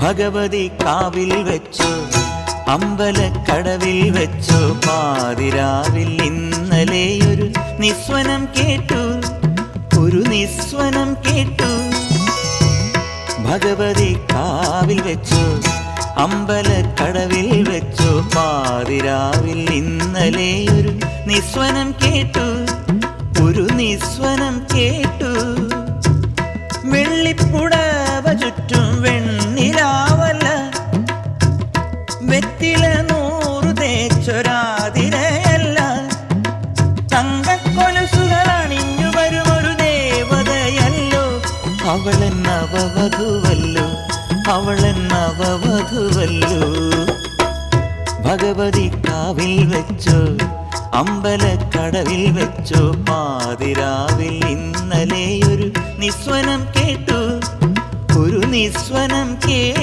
ഭഗവതി കാവിൽ വെച്ചു അമ്പലക്കടവിൽ വെച്ചു പാതിരാവിൽ ഇന്നലെ ഒരു നിസ്വനം കേട്ടു, ഒരു നിസ്വനം കേട്ടു. ഭഗവതി കാവിൽ വെച്ചു അമ്പലക്കടവിൽ വെച്ചു പാതിരാവിൽ ഇന്നലെ ഒരു നിസ്വനം കേട്ടു, ഒരു നിസ്വനം കേട്ടു. വെള്ളിപ്പുടവ ചുറ്റും വെണ്ണിലാവല്ല, വെറ്റില 100 തേച്ചൊരാതിരയല്ല, തങ്കക്കൊലുസുകൾ അണിഞ്ഞു വരുമൊരു ദേവതയല്ലോ. അവളൻ നവവധുവല്ലോ, അവളൻ നവവധുവല്ലോ. ഭഗവതി കാവിൽ വെച്ചു അമ്പലക്കടവിൽ വെച്ചു പാതിരാവിൽ ഇന്നലെ ഒരു നിസ്വനം കേട്ടു, ഒരു നിസ്വനം കേട്ടു.